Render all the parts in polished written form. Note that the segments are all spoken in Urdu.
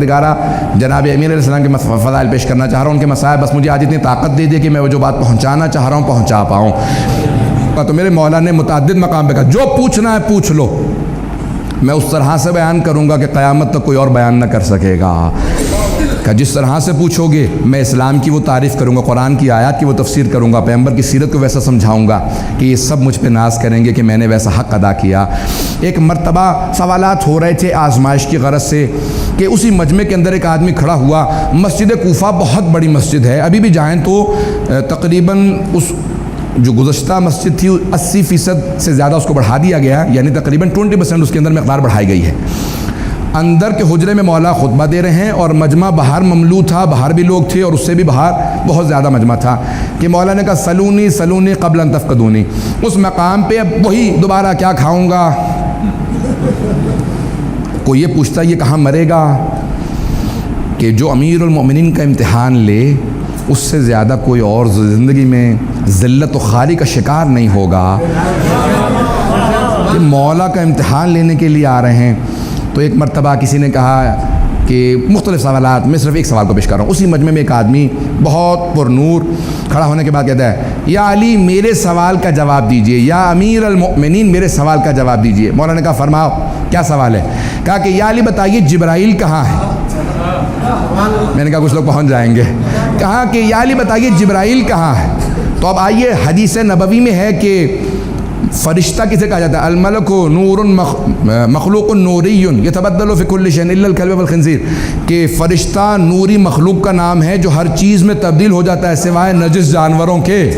پروردگارہ جناب امیر علیہ السلام کے فضائل پیش کرنا چاہ رہا ہوں، ان کے مسائل، بس مجھے آج اتنی طاقت دے کہ میں وہ جو بات پہنچانا چاہ رہا ہوں پہنچا پاؤں۔ تو میرے مولا نے متعدد مقام پہ کہا جو پوچھنا ہے پوچھ لو، میں اس طرح سے بیان کروں گا کہ قیامت تک کوئی اور بیان نہ کر سکے گا، کہ جس طرح سے پوچھو گے میں اسلام کی وہ تعریف کروں گا، قرآن کی آیات کی وہ تفسیر کروں گا، پیغمبر کی سیرت کو ویسا سمجھاؤں گا کہ یہ سب مجھ پہ ناز کریں گے کہ میں نے ویسا حق ادا کیا۔ ایک مرتبہ سوالات ہو رہے تھے آزمائش کی غرض سے کہ اسی مجمع کے اندر ایک آدمی کھڑا ہوا، مسجد کوفہ بہت بڑی مسجد ہے، ابھی بھی جائیں تو تقریباً اس جو گزشتہ مسجد تھی 80% سے زیادہ اس کو بڑھا دیا گیا، یعنی تقریباً 20% اس کے اندر مقدار بڑھائی گئی ہے۔ اندر کے حجرے میں مولا خطبہ دے رہے ہیں اور مجمع باہر مملو تھا، باہر بھی لوگ تھے اور اس سے بھی باہر بہت زیادہ مجمع تھا کہ مولا نے کہا سلونی سلونی قبل ان تفقدونی۔ اس مقام پہ اب وہی دوبارہ کیا کھاؤں گا، کوئی یہ پوچھتا یہ کہاں مرے گا، کہ جو امیر المؤمنین کا امتحان لے اس سے زیادہ کوئی اور زندگی میں ذلت و خاری کا شکار نہیں ہوگا، کہ مولا کا امتحان لینے کے لیے آ رہے ہیں۔ تو ایک مرتبہ کسی نے کہا کہ مختلف سوالات، میں صرف ایک سوال کو پیش کر رہا ہوں، اسی مجمع میں ایک آدمی بہت پر نور کھڑا ہونے کے بعد کہتا ہے یا علی میرے سوال کا جواب دیجئے، یا امیر المؤمنین میرے سوال کا جواب دیجئے۔ مولا نے کہا فرماؤ کیا سوال ہے؟ کہا کہ یا علی بتائیے جبرائیل کہاں ہے؟ میں نے کہا کچھ لوگ پہنچ جائیں گے۔ کہا کہ یا علی بتائیے جبرائیل کہاں ہے؟ تو اب آئیے حدیث نبوی میں ہے کہ فرشتہ کسے کہا جاتا ہے؟ الملک نور مخلوق نوری یتبدل فی کل شیء الا الکلب والخنزیر، کہ فرشتہ نوری مخلوق کا نام ہے جو ہر چیز میں تبدیل ہو جاتا ہے سوائے نجس جانوروں کے۔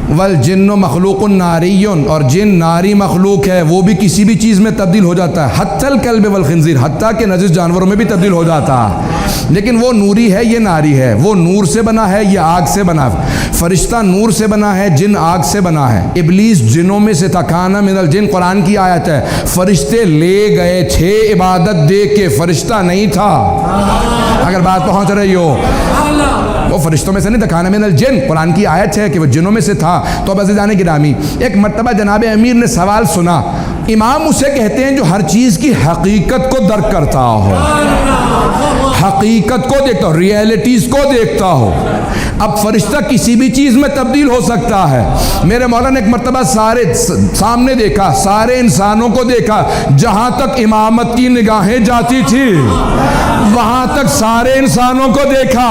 والجن مخلوق ناری، اور جن ناری مخلوق ہے وہ بھی کسی بھی چیز میں تبدیل ہو جاتا ہے، حتی الکلب والخنزیر، حتیٰ کہ نجس جانوروں میں بھی تبدیل ہو جاتا ہے، لیکن وہ نوری ہے یہ ناری ہے، وہ نور سے بنا ہے یہ آگ سے بنا ہے۔ فرشتہ نور سے بنا ہے، جن آگ سے بنا ہے۔ ابلیس جنوں میں سے تھا، کانا من الجن، قرآن کی آیت ہے، فرشتے لے گئے تھے عبادت دے کے، فرشتہ نہیں تھا، اگر بات پہنچ رہی ہو، وہ فرشتوں میں سے نہیں تھا، کانا من الجن، قرآن کی آیت ہے کہ وہ جنوں میں سے تھا۔ تو اب عزیزان گرامی، ایک مرتبہ جناب امیر نے سوال سنا، امام اسے کہتے ہیں جو ہر چیز کی حقیقت کو درک کرتا ہو، حقیقت کو دیکھتا ہو، ریئلٹیز کو دیکھتا ہو۔ اب فرشتہ کسی بھی چیز میں تبدیل ہو سکتا ہے۔ میرے مولا نے ایک مرتبہ سارے سامنے دیکھا، سارے انسانوں کو دیکھا، جہاں تک امامت کی نگاہیں جاتی تھی وہاں تک سارے انسانوں کو دیکھا،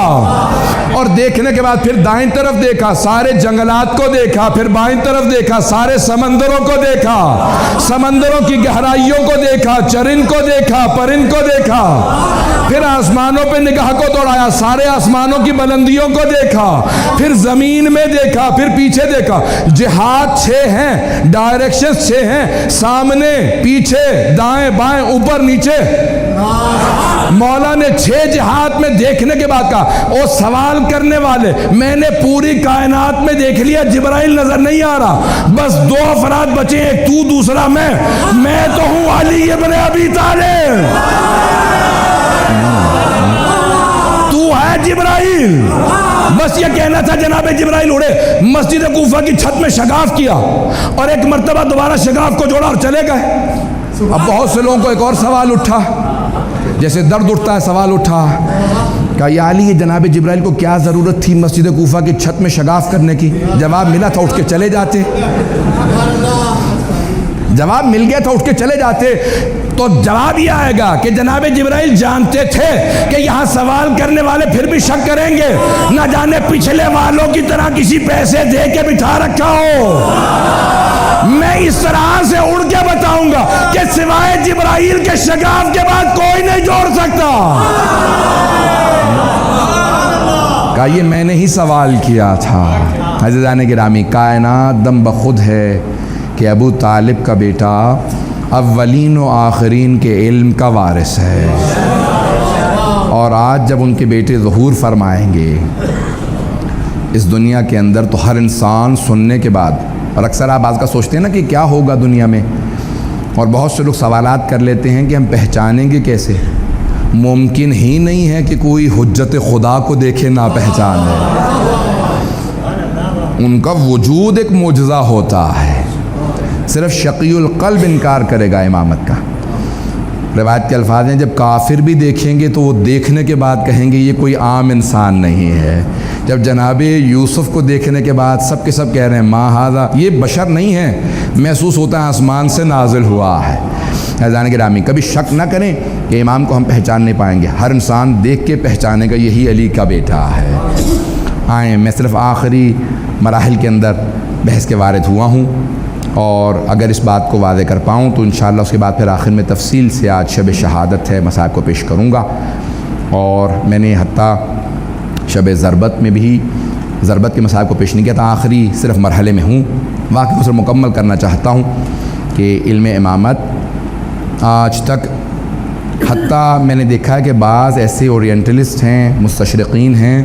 اور دیکھنے کے بعد پھر دائیں طرف دیکھا، سارے جنگلات کو دیکھا، پھر بائیں طرف دیکھا، سارے سمندروں کو دیکھا، سمندروں کی گہرائیوں کو دیکھا، چرند کو دیکھا، پرند کو دیکھا، پھر آسمانوں پہ نگاہ کو دوڑایا، سارے آسمانوں کی بلندیوں کو دیکھا، پھر زمین میں دیکھا، پھر پیچھے دیکھا۔ جہات 6 ہیں، ڈائریکشنز 6 ہیں، سامنے، پیچھے، دائیں بائیں، اوپر نیچے۔ مولا نے 6 جہات میں دیکھنے کے بعد کہا او سوال کرنے والے، میں نے پوری کائنات میں دیکھ لیا، جبرائیل نظر نہیں آ رہا، بس 2 افراد بچے، ایک تو دوسرا میں تو ہوں علی ابن ابی طالب، تو ہے جبرائیل۔ بس یہ کہنا تھا، جناب جبرائیل اڑے، مسجد کوفہ کی چھت میں شگاف کیا، اور ایک مرتبہ دوبارہ شگاف کو جوڑا اور چلے گئے۔ اب بہت سے لوگوں کو ایک اور سوال اٹھا، جیسے درد اٹھتا ہے، سوال اٹھا، کہا یا علی یہ جناب جبرائیل کو کیا ضرورت تھی مسجد کوفہ کی چھت میں شگاف کرنے کی؟ جواب ملا تھا اٹھ کے چلے جاتے، جواب مل گیا تھا اٹھ کے چلے جاتے۔ تو جواب یہ آئے گا کہ جناب جبرائیل جانتے تھے کہ یہاں سوال کرنے والے پھر بھی شک کریں گے، نہ جانے پچھلے والوں کی طرح کسی پیسے دے کے بٹھا رکھا ہو۔ میں اس طرح سے اڑ کے بتاؤں گا کہ سوائے جبرائیل کے شگاف کے بعد کوئی نہیں جوڑ سکتا۔ کہا یہ میں نے ہی سوال کیا تھا۔ عزیزان گرامی، کائنات دم بخود ہے کہ ابو طالب کا بیٹا اولین و آخرین کے علم کا وارث ہے، اور آج جب ان کے بیٹے ظہور فرمائیں گے اس دنیا کے اندر تو ہر انسان سننے کے بعد، اور اکثر آپ آج کا سوچتے ہیں نا کہ کیا ہوگا دنیا میں، اور بہت سے لوگ سوالات کر لیتے ہیں کہ ہم پہچانیں گے کیسے؟ ممکن ہی نہیں ہے کہ کوئی حجت خدا کو دیکھے نہ پہچانے، ان کا وجود ایک معجزہ ہوتا ہے، صرف شقی القلب انکار کرے گا امامت کا۔ روایت کے الفاظ ہیں، جب کافر بھی دیکھیں گے تو وہ دیکھنے کے بعد کہیں گے یہ کوئی عام انسان نہیں ہے۔ جب جناب یوسف کو دیکھنے کے بعد سب کے سب کہہ رہے ہیں ما ھذا، یہ بشر نہیں ہے، محسوس ہوتا ہے آسمان سے نازل ہوا ہے۔ عزیزان گرامی، کبھی شک نہ کریں کہ امام کو ہم پہچان نہیں پائیں گے، ہر انسان دیکھ کے پہچانے گا یہی علی کا بیٹا ہے۔ آئیں، میں صرف آخری مراحل کے اندر بحث کے وارد ہوا ہوں، اور اگر اس بات کو واضح کر پاؤں تو انشاءاللہ اس کے بعد پھر آخر میں تفصیل سے آج شب شہادت ہے مصائب کو پیش کروں گا، اور میں نے حتیٰ شب ضربت میں بھی ضربت کے مصائب کو پیش نہیں کیا تھا، آخری صرف مرحلے میں ہوں۔ واقعی صرف مکمل کرنا چاہتا ہوں کہ علم امامت آج تک حتیٰ میں نے دیکھا ہے کہ بعض ایسے اورینٹلسٹ ہیں، مستشرقین ہیں،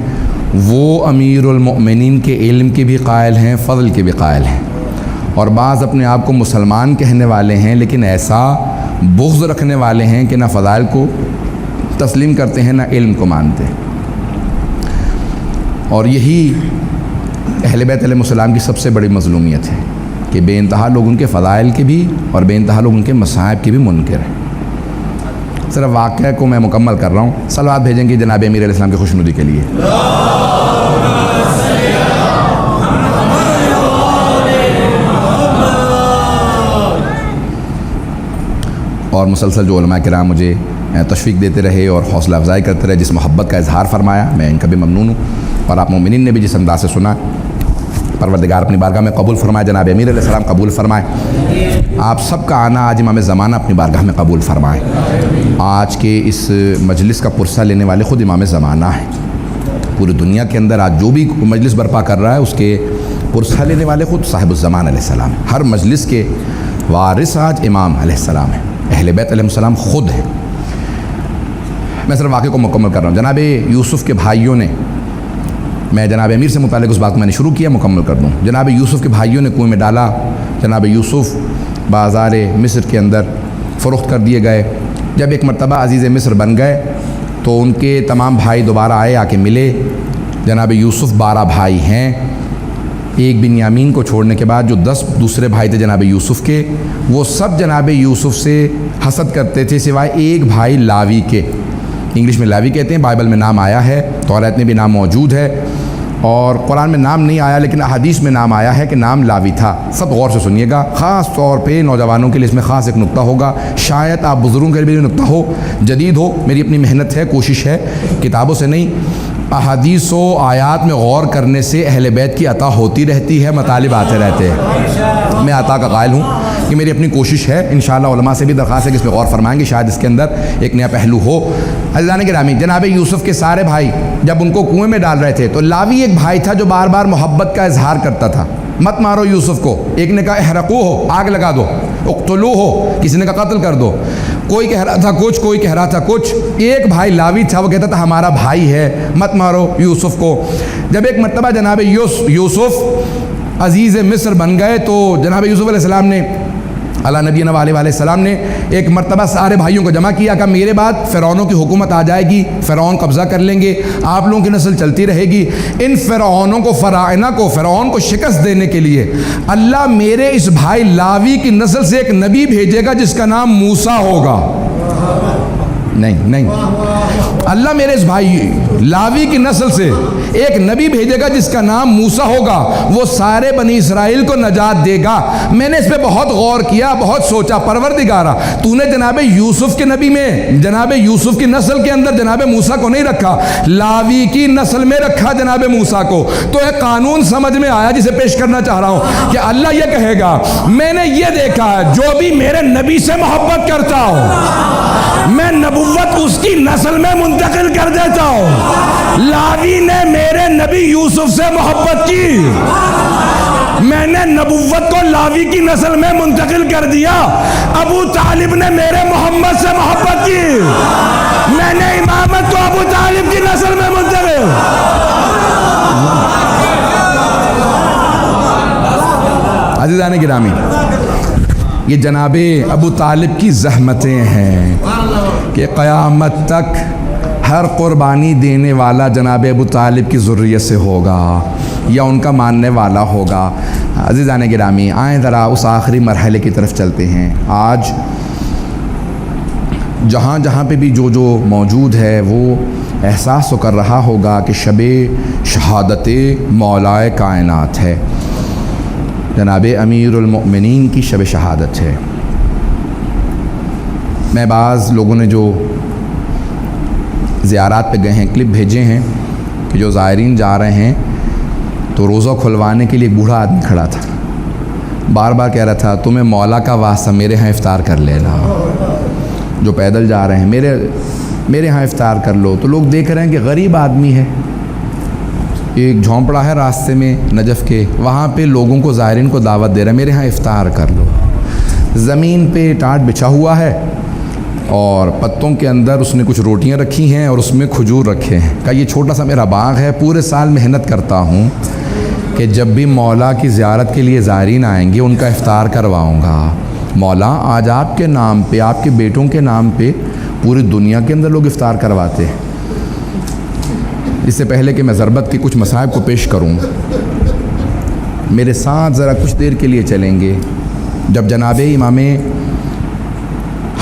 وہ امیر المؤمنین کے علم کے بھی قائل ہیں، فضل کے بھی قائل ہیں، اور بعض اپنے آپ کو مسلمان کہنے والے ہیں لیکن ایسا بغض رکھنے والے ہیں کہ نہ فضائل کو تسلیم کرتے ہیں نہ علم کو مانتے ہیں۔ اور یہی اہل بیت علیہ السلام کی سب سے بڑی مظلومیت ہے کہ بے انتہا لوگ ان کے فضائل کے بھی اور بے انتہا لوگ ان کے مصائب کے بھی منکر ہیں۔ صرف واقعہ کو میں مکمل کر رہا ہوں، صلوات بھیجیں گے جناب امیر علیہ السلام کی خوشنودی کے لیے۔ اور مسلسل جو علماء کرام مجھے تشویق دیتے رہے اور حوصلہ افزائی کرتے رہے، جس محبت کا اظہار فرمایا، میں ان کا بھی ممنون ہوں، اور آپ مومنین نے بھی جس انداز سے سنا، پروردگار اپنی بارگاہ میں قبول فرمائے، جناب امیر علیہ السلام قبول فرمائے، آپ سب کا آنا آج امام زمانہ اپنی بارگاہ میں قبول فرمائے۔ آج کے اس مجلس کا پرسہ لینے والے خود امام زمانہ ہیں، پوری دنیا کے اندر آج جو بھی مجلس برپا کر رہا ہے اس کے پرسہ لینے والے خود صاحب الزمان علیہ السلام ہیں۔ ہر مجلس کے وارث آج امام علیہ السلام ہیں، اہل بیت علیہ السلام خود ہیں۔ میں صرف واقعے کو مکمل کر رہا ہوں۔ جناب یوسف کے بھائیوں نے، میں جناب امیر سے متعلق اس بات کو میں نے شروع کیا، مکمل کر دوں۔ جناب یوسف کے بھائیوں نے کنویں میں ڈالا، جناب یوسف بازار مصر کے اندر فروخت کر دیے گئے۔ جب ایک مرتبہ عزیز مصر بن گئے تو ان کے تمام بھائی دوبارہ آئے، آ کے ملے۔ جناب یوسف 12 بھائی ہیں، ایک بنیامین کو چھوڑنے کے بعد جو 10 دوسرے بھائی تھے جناب یوسف کے، وہ سب جناب یوسف سے حسد کرتے تھے سوائے ایک بھائی لاوی کے۔ انگلش میں لاوی کہتے ہیں، بائبل میں نام آیا ہے، توریت میں بھی نام موجود ہے، اور قرآن میں نام نہیں آیا لیکن احادیث میں نام آیا ہے کہ نام لاوی تھا۔ سب غور سے سنیے گا، خاص طور پہ نوجوانوں کے لیے اس میں خاص ایک نقطہ ہوگا، شاید آپ بزرگوں کے لیے بھی نقطہ ہو، جدید ہو، میری اپنی محنت ہے، کوشش ہے، کتابوں سے نہیں، احادیث و آیات میں غور کرنے سے اہل بیت کی عطا ہوتی رہتی ہے، مطالب آتے رہتے ہیں۔ میں عطا کا قائل ہوں کہ میری اپنی کوشش ہے، انشاءاللہ علماء سے بھی درخواست ہے کہ اس پہ غور فرمائیں گے، شاید اس کے اندر ایک نیا پہلو ہو۔ عزیزان گرامی، جناب یوسف کے سارے بھائی جب ان کو کنویں میں ڈال رہے تھے تو لاوی ایک بھائی تھا جو بار بار محبت کا اظہار کرتا تھا، مت مارو یوسف کو، ایک نے کہا احرقو ہو، آگ لگا دو، اقتلو ہو، کسی نے کہا قتل کر دو، کوئی کہہ رہا تھا کچھ، کوئی کہہ رہا تھا کچھ۔ ایک بھائی لاوی تھا، وہ کہتا تھا ہمارا بھائی ہے، مت مارو یوسف کو۔ جب ایک مرتبہ جناب یوسف عزیز مصر بن گئے تو جناب یوسف علیہ السلام نے، اللہ نبی علیہ السلام نے ایک مرتبہ سارے بھائیوں کو جمع کیا کہ میرے بعد فرعونوں کی حکومت آ جائے گی، فرعون قبضہ کر لیں گے، آپ لوگوں کی نسل چلتی رہے گی، ان فرعونوں کو، فراعنہ کو، فرعون کو شکست دینے کے لیے اللہ میرے اس بھائی لاوی کی نسل سے ایک نبی بھیجے گا جس کا نام موسیٰ ہوگا۔ نہیں، اللہ میرے اس بھائی لاوی کی نسل سے ایک نبی بھیجے گا جس کا نام موسیٰ ہوگا، وہ سارے بنی اسرائیل کو نجات دے گا۔ میں نے اس پہ بہت غور کیا، بہت سوچا، پروردگارا تو نے جناب یوسف کے نبی میں، جناب یوسف کی نسل کے اندر جناب موسیٰ کو نہیں رکھا، لاوی کی نسل میں رکھا جناب موسیٰ کو۔ تو ایک قانون سمجھ میں آیا جسے پیش کرنا چاہ رہا ہوں کہ اللہ یہ کہے گا میں نے یہ دیکھا ہے جو بھی میرے نبی سے محبت کرتا ہو میں نبوت اس کی نسل میں منتقل کر دیتا ہوں۔ لاوی نے میرے نبی یوسف سے محبت کی، میں نے نبوت کو لاوی کی نسل میں منتقل کر دیا۔ ابو طالب نے میرے محمد سے محبت کی، میں نے امامت کو ابو طالب کی نسل میں منتقل۔ عزیزان گرامی، یہ جناب ابو طالب کی زحمتیں ہیں کہ قیامت تک ہر قربانی دینے والا جناب ابو طالب کی ذریت سے ہوگا یا ان کا ماننے والا ہوگا۔ عزیزان گرامی، آئیں ذرا اس آخری مرحلے کی طرف چلتے ہیں۔ آج جہاں جہاں پہ بھی جو موجود ہے وہ احساس کر رہا ہوگا کہ شب شہادت مولائے کائنات ہے، جناب امیر المؤمنین کی شب شہادت ہے۔ میں بعض لوگوں نے جو زیارات پہ گئے ہیں کلپ بھیجے ہیں کہ جو زائرین جا رہے ہیں تو روزہ کھلوانے کے لیے ایک بوڑھا آدمی کھڑا تھا، بار بار کہہ رہا تھا تمہیں مولا کا واسطہ میرے ہاں افطار کر لینا، جو پیدل جا رہے ہیں میرے ہاں افطار کر لو۔ تو لوگ دیکھ رہے ہیں کہ غریب آدمی ہے، ایک جھونپڑا ہے راستے میں نجف کے، وہاں پہ لوگوں کو زائرین کو دعوت دے رہا ہے میرے ہاں افطار کر لو۔ زمین پہ ٹاٹ بچھا ہوا ہے اور پتوں کے اندر اس نے کچھ روٹیاں رکھی ہیں اور اس میں کھجور رکھے ہیں، کہا یہ چھوٹا سا میرا باغ ہے، پورے سال محنت کرتا ہوں کہ جب بھی مولا کی زیارت کے لیے زائرین آئیں گے ان کا افطار کرواؤں گا۔ مولا آج آپ کے نام پہ، آپ کے بیٹوں کے نام پہ پوری دنیا کے اندر لوگ افطار کرواتے ہیں۔ اس سے پہلے کہ میں ضربت کے کچھ مصائب کو پیش کروں، میرے ساتھ ذرا کچھ دیر کے لیے چلیں گے۔ جب جناب امام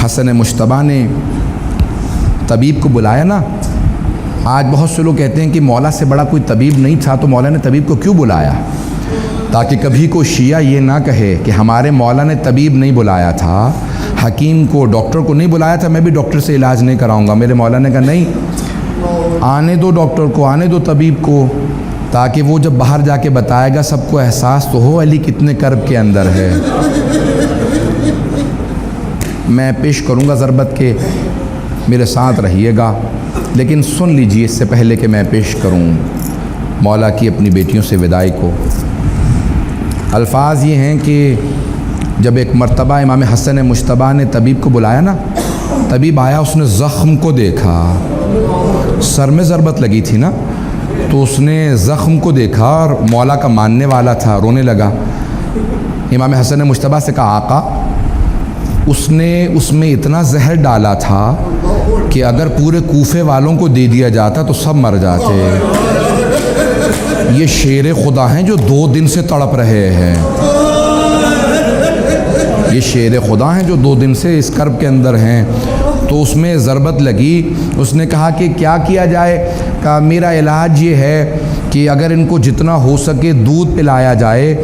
حسن مجتبیٰ نے طبیب کو بلایا نا، آج بہت سے لوگ کہتے ہیں کہ مولا سے بڑا کوئی طبیب نہیں تھا تو مولا نے طبیب کو کیوں بلایا، تاکہ کبھی کوئی شیعہ یہ نہ کہے کہ ہمارے مولا نے طبیب نہیں بلایا تھا، حکیم کو، ڈاکٹر کو نہیں بلایا تھا، میں بھی ڈاکٹر سے علاج نہیں کراؤں گا۔ میرے مولا نے کہا نہیں، آنے دو ڈاکٹر کو، آنے دو طبیب کو، تاکہ وہ جب باہر جا کے بتائے گا سب کو احساس تو ہو علی کتنے کرب کے اندر ہے۔ میں پیش کروں گا ضربت کے، میرے ساتھ رہیے گا، لیکن سن لیجیے اس سے پہلے کہ میں پیش کروں مولا کی اپنی بیٹیوں سے وداعی کو۔ الفاظ یہ ہیں کہ جب ایک مرتبہ امام حسن مجتبیٰ نے طبیب کو بلایا نا، طبیب آیا، اس نے زخم کو دیکھا، سر میں ضربت لگی تھی نا، تو اس نے زخم کو دیکھا اور مولا کا ماننے والا تھا، رونے لگا۔ امام حسن مجتبیٰ سے کہا آقا، اس نے اس میں اتنا زہر ڈالا تھا کہ اگر پورے کوفے والوں کو دے دیا جاتا تو سب مر جاتے۔ یہ شیر خدا ہیں جو 2 دن سے تڑپ رہے ہیں، یہ شیر خدا ہیں جو 2 دن سے اس کرب کے اندر ہیں۔ تو اس میں ضربت لگی، اس نے کہا کہ کیا کیا جائے؟ کہا میرا علاج یہ ہے کہ اگر ان کو جتنا ہو سکے دودھ پلایا جائے،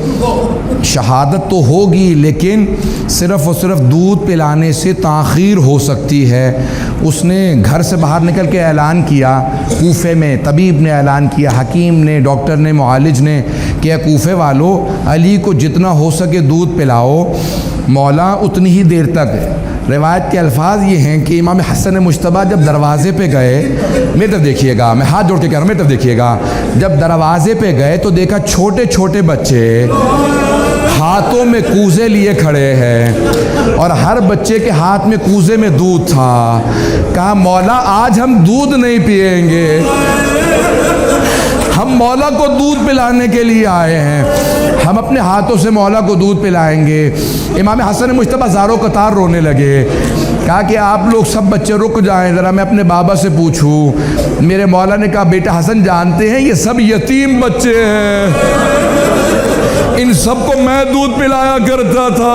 شہادت تو ہوگی لیکن صرف اور صرف دودھ پلانے سے تاخیر ہو سکتی ہے۔ اس نے گھر سے باہر نکل کے اعلان کیا، کوفے میں طبیب نے اعلان کیا، حکیم نے، ڈاکٹر نے، معالج نے، کہ اے کوفے والو، علی کو جتنا ہو سکے دودھ پلاؤ۔ مولا اتنی ہی دیر تک، روایت کے الفاظ یہ ہیں کہ امام حسن مجتبیٰ جب دروازے پہ گئے، میری طرف دیکھیے گا، میں ہاتھ جوڑ کے کہہ رہا ہوں، میری طرف دیکھیے گا، جب دروازے پہ گئے تو دیکھا چھوٹے چھوٹے بچے ہاتھوں میں کوزے لیے کھڑے ہیں اور ہر بچے کے ہاتھ میں کوزے میں دودھ تھا۔ کہا مولا آج ہم دودھ نہیں پئیں گے، ہم مولا کو دودھ پلانے کے لیے آئے ہیں، ہم اپنے ہاتھوں سے مولا کو دودھ پلائیں گے۔ امام حسن مجتبیٰ زاروں قطار رونے لگے، کہا کہ آپ لوگ سب بچے رک جائیں، ذرا میں اپنے بابا سے پوچھوں۔ میرے مولا نے کہا بیٹا حسن جانتے ہیں یہ سب یتیم بچے ہیں، ان سب کو میں دودھ پلایا کرتا تھا۔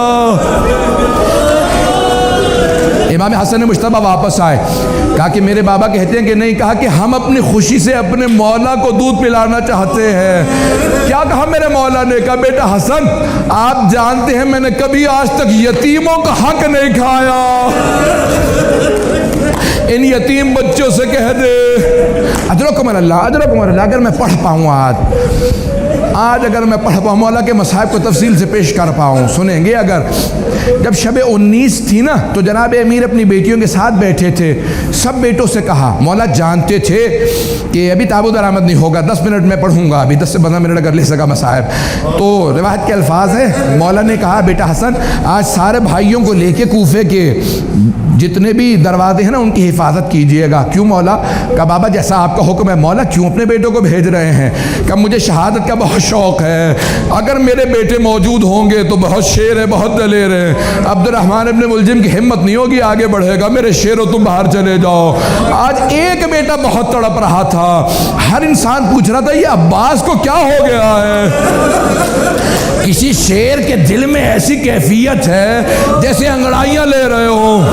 امام حسن مجتبیٰ واپس آئے، کہا کہ میرے بابا کہتے ہیں کہ نہیں، کہا کہ ہم اپنی خوشی سے اپنے مولا کو دودھ پلانا چاہتے ہیں۔ کیا کہا میرے مولا نے؟ کہا بیٹا حسن آپ جانتے ہیں میں نے کبھی آج تک یتیموں کا حق نہیں کھایا، ان یتیم بچوں سے کہہ دے اجرکم اللہ، اجرکم اللہ، اگر میں پڑھ پاؤں آج اگر میں پڑھ پاؤں، مولا کے مصائب کو تفصیل سے پیش کر پاؤں، سنیں گے اگر۔ جب شب 19 تھی نا تو جناب امیر اپنی بیٹیوں کے ساتھ بیٹھے تھے، سب بیٹوں سے کہا، مولا جانتے تھے کہ ابھی تابوت درآمد نہیں ہوگا، 10 منٹ میں پڑھوں گا، ابھی 10 سے 15 منٹ اگر لے سکا مصائب۔ تو روایت کے الفاظ ہیں، مولا نے کہا بیٹا حسن آج سارے بھائیوں کو لے کے کوفے کے جتنے بھی دروازے ہیں نا ان کی حفاظت کیجئے گا۔ کیوں مولا؟ کہا بابا جیسا آپ کا حکم ہے۔ مولا کیوں اپنے بیٹوں کو بھیج رہے ہیں؟ کہا مجھے شہادت کا بہت شوق ہے، اگر میرے بیٹے موجود ہوں گے تو بہت شیر ہے، بہت دلیر ہے، عبد الرحمن ابن ملجم کی ہمت نہیں ہوگی آگے بڑھے گا، میرے شیرو تم باہر چلے جاؤ۔ آج ایک بیٹا بہت تڑپ رہا تھا، ہر انسان پوچھ رہا تھا یہ عباس کو کیا ہو گیا ہے؟ کسی شیر کے دل میں ایسی کیفیت ہے جیسے انگڑائیاں لے رہے ہوں۔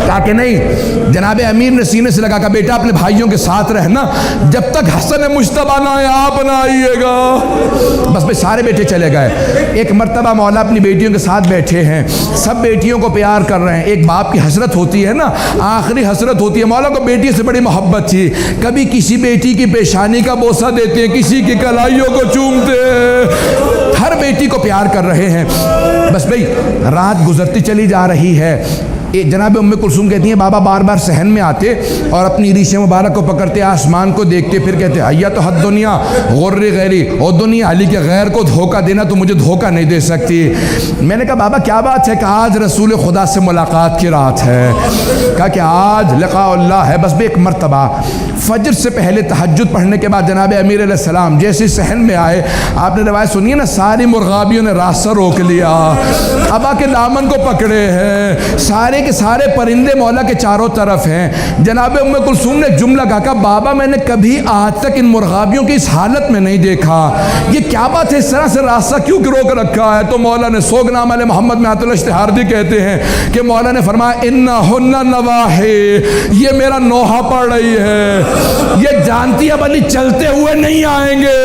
کہا کہ نہیں. جناب امیر نے سینے سے لگا کہ بیٹا اپنے بھائیوں کے ساتھ رہنا, جب تک حسن مجتبیٰ نہ آئے آپ نہ آئیے گا. بس بھائی سارے بیٹے چلے گئے. ایک مرتبہ مولا اپنی بیٹیوں کے ساتھ بیٹھے ہیں, سب بیٹیوں کو پیار کر رہے ہیں. ایک باپ کی حسرت ہوتی ہے نا, آخری حسرت ہوتی ہے. مولا کو بیٹی سے بڑی محبت تھی, کبھی کسی بیٹی کی پیشانی کا بوسہ دیتے ہیں, کسی کی کلائیوں کو چومتے ہیں, ہر بیٹی کو پیار کر رہے ہیں. بس بھئی رات گزرتی چلی جا رہی ہے. جناب ام کلثوم کہتی ہیں بابا بار بار صحن میں آتے اور اپنی ریش مبارک کو پکڑتے, آسمان کو دیکھتے, پھر کہتے حیا تو حد دنیا غر غیری, او دنیا علی کے غیر کو دھوکہ دینا تو مجھے دھوکہ نہیں دے سکتی. میں نے کہا بابا کیا بات ہے؟ کہ آج رسول خدا سے ملاقات کی رات ہے. کہا کہ آج لقاء اللہ ہے. بس بھی ایک مرتبہ فجر سے پہلے تہجد پڑھنے کے بعد جناب امیر علیہ السلام جیسے صحن میں آئے, آپ نے روایت سنی ہے نا, ساری مرغابیوں نے راستہ روک لیا, ابا کے دامن کو پکڑے ہیں, سارے کے سارے پرندے مولا کے چاروں طرف ہیں. جناب ام کلثوم نے ایک جملہ کہا بابا میں نے کبھی آج تک ان مرغابیوں کی اس حالت میں نہیں دیکھا, یہ کیا بات ہے, اس طرح سے راستہ کیوں روک رکھا ہے؟ تو مولا نے سوگنامہ علیہ محمد میں آیت الاشتہاردی کہتے ہیں کہ مولا نے فرمایا انہن نواحی, یہ میرا نوحہ پڑھ رہی ہے, یہ جانتی ہے بلی چلتے ہوئے نہیں آئیں گے.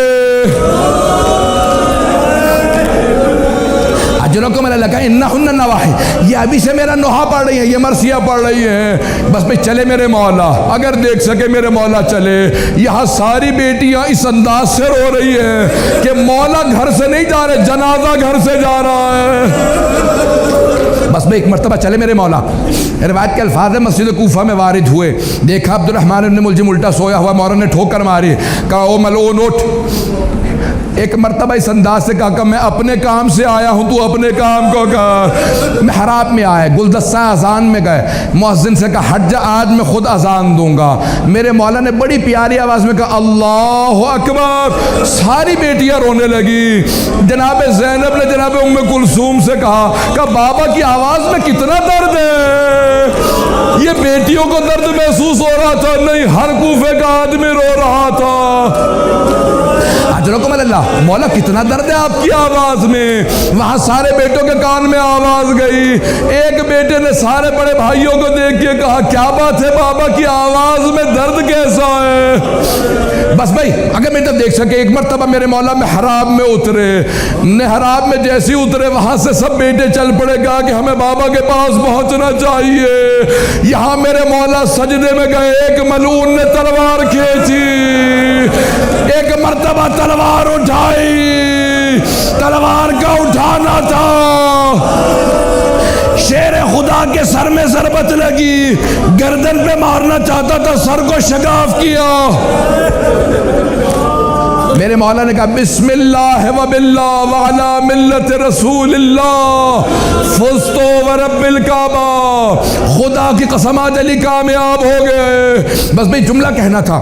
اجروں کو میں نے لگا انہن نواحی, یہ ابھی سے میرا نوحہ پڑھ رہی ہیں, یہ مرثیہ پڑھ رہی ہیں. بس بھئی چلے میرے مولا, اگر دیکھ سکے میرے مولا چلے. یہاں ساری بیٹیاں اس انداز سے رو رہی ہیں کہ مولا گھر سے نہیں جا رہے, جنازہ گھر سے جا رہا ہے. بس بھئی ایک مرتبہ چلے میرے مولا. روایت کے الفاظ مسجد کوفہ میں وارد ہوئے, دیکھا عبد الرحمن بن ملجم الٹا سویا ہوا, مولا نے ٹھوکر ماری, کہا او ملعون اٹھ. ایک مرتبہ اس انداز سے کہا کہ میں اپنے کام سے آیا ہوں, تو اپنے کام کو کر. محراب میں آئے, گلدستہ اذان میں گئے, مؤذن سے کہا ہٹ جا, آج میں خود اذان دوں گا. میرے مولا نے بڑی پیاری آواز میں کہا اللہ اکبر. ساری بیٹیاں رونے لگی. جناب زینب نے جناب ام کلثوم سے کہا کہ بابا کی آواز میں کتنا درد ہے. یہ بیٹیوں کو درد محسوس ہو رہا تھا, نہیں ہر کوفے کا آدمی رو رہا تھا. اجرکم اللہ, مولا کتنا درد ہے آپ کی آواز میں. وہاں سارے بیٹوں کے کان میں آواز گئی. ایک بیٹے نے سارے بڑے بھائیوں کو دیکھ کے کہا کیا بات ہے بابا کی آواز میں درد کیسا ہے؟ بس بھائی اگر میں تب دیکھ سکے, ایک مرتبہ میرے مولا محراب میں اترے. محراب میں جیسے اترے وہاں سے سب بیٹے چل پڑے, کہا کہ ہمیں بابا کے پاس پہنچنا چاہیے. یہاں میرے مولا سجدے میں گئے, ایک ملعون نے تلوار کھینچی, ایک مرتبہ تلوار اٹھائی. تلوار کا اٹھانا تھا, شیر خدا کے سر میں ضربت لگی, گردن پہ مارنا چاہتا تھا, سر کو شگاف کیا. میرے مولا نے کہا بسم اللہ و باللہ وعلا ملت رسول اللہ فزتو ورب الکعبہ. خدا کی قسم آج علی کامیاب ہو گئے. بس بھئی جملہ کہنا تھا,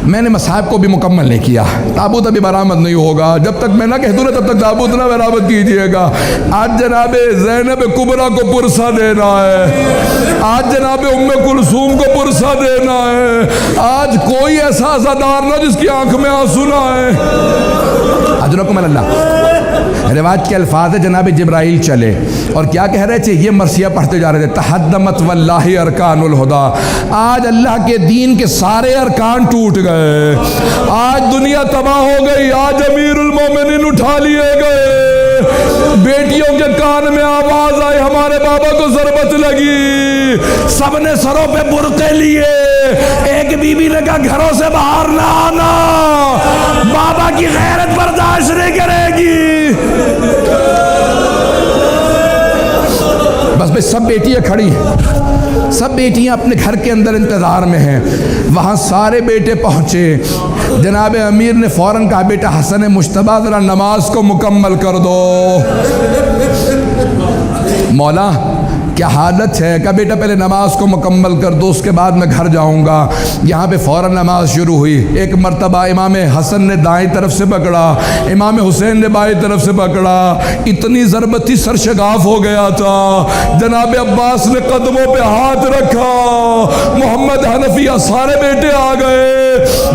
میں نے مصاحب کو بھی مکمل نہیں کیا. تابوت ابھی برآمد نہیں ہوگا, جب تک میں نہ کہہ دوں نا تب تک تابوت نہ برآمد کیجئے گا. آج جناب زینب کبریٰ کو پرسہ دینا ہے, آج جناب ام کلثوم کو پرسہ دینا ہے. آج کوئی ایسا عزادار نہ جس کی آنکھ میں آنسو نہ آئے. اجرکم اللہ. روایت کے الفاظ جناب جبرائیل چلے اور کیا کہہ رہے تھے, یہ مرثیہ پڑھتے جا رہے تھے تحدمت واللہ ارکان الہدا. آج اللہ کے دین کے سارے ارکان ٹوٹ گئے, آج دنیا تباہ ہو گئی, آج امیر المومنین اٹھا لیے گئے. بیٹیوں کے کان میں آواز آئی, ہمارے بابا کو ضربت لگی, سب نے سروں پہ برقعے لیے. ایک بی بی نے کہا گھروں سے باہر نہ آنا, بابا کی غیرت برداشت نہیں کرے گی. بس بھئی سب بیٹیاں کھڑی ہیں, سب بیٹیاں اپنے گھر کے اندر انتظار میں ہیں. وہاں سارے بیٹے پہنچے. جناب امیر نے فوراً کہا بیٹا حسن مجتبیٰ ذرا نماز کو مکمل کر دو. مولا کیا حالت ہے؟ کہا بیٹا پہلے نماز کو مکمل کر دو, اس کے بعد میں گھر جاؤں گا. یہاں پہ فوراً نماز شروع ہوئی. ایک مرتبہ امام حسن نے دائیں طرف سے پکڑا, امام حسین نے بائیں طرف سے پکڑا. اتنی ضربت تھی سر شگاف ہو گیا تھا. جناب عباس نے قدموں پہ ہاتھ رکھا, محمد حنفیہ سارے بیٹے آ گئے.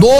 2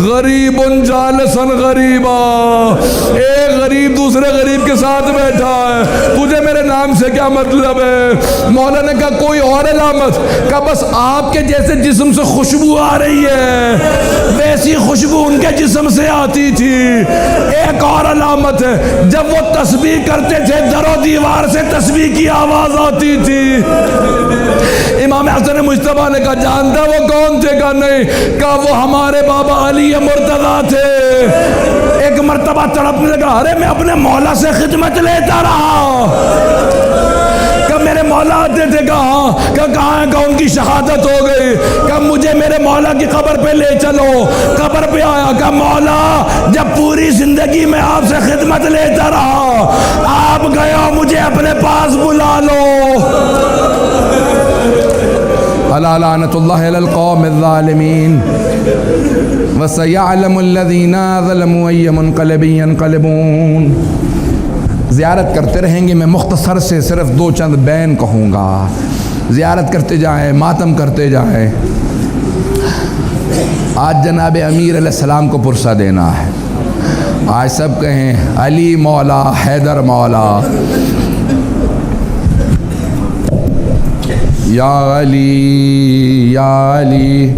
غریب جالسن غریبا، ایک غریب دوسرے غریب کے ساتھ بیٹھا ہے، تجھے میرے نام سے کیا مطلب ہے؟ مولا نے کہا کوئی اور علامت؟ کہا بس آپ کے جیسے جسم سے خوشبو آ رہی ہے ویسی خوشبو ان کے جسم سے آتی تھی۔ ایک اور علامت ہے، جب وہ تسبیح کرتے تھے در و دیوار سے تسبیح کی آواز آتی تھی۔ امام حسن مجتبیٰ نے کہا جانتا وہ کون تھے؟ کہا نہیں۔ کہا وہ ہمارے بابا علی مرتضیٰ تھے۔ ایک مرتبہ تڑپنے لگا، ارے میں اپنے مولا سے خدمت لیتا رہا، کہ میرے مولا آتے تھے، کہاں؟ کہ کہاں ہے؟ کہ ان کی شہادت ہو گئی۔ کہ مجھے میرے مولا کی قبر پہ لے چلو۔ قبر پہ آیا، کہ مولا جب پوری زندگی میں آپ سے خدمت لیتا رہا، آپ گئے ہو مجھے اپنے پاس بلا لو۔ الا لعنت اللہ علی القوم الظالمین وسیعلم الذین ظلموا ای منقلب ینقلبون۔ زیارت کرتے رہیں گے، میں مختصر سے صرف دو چند بین کہوں گا، زیارت کرتے جائیں، ماتم کرتے جائیں۔ آج جناب امیر علیہ السلام کو پرسہ دینا ہے، آج سب کہیں علی مولا، حیدر مولا، یا علی یا علی۔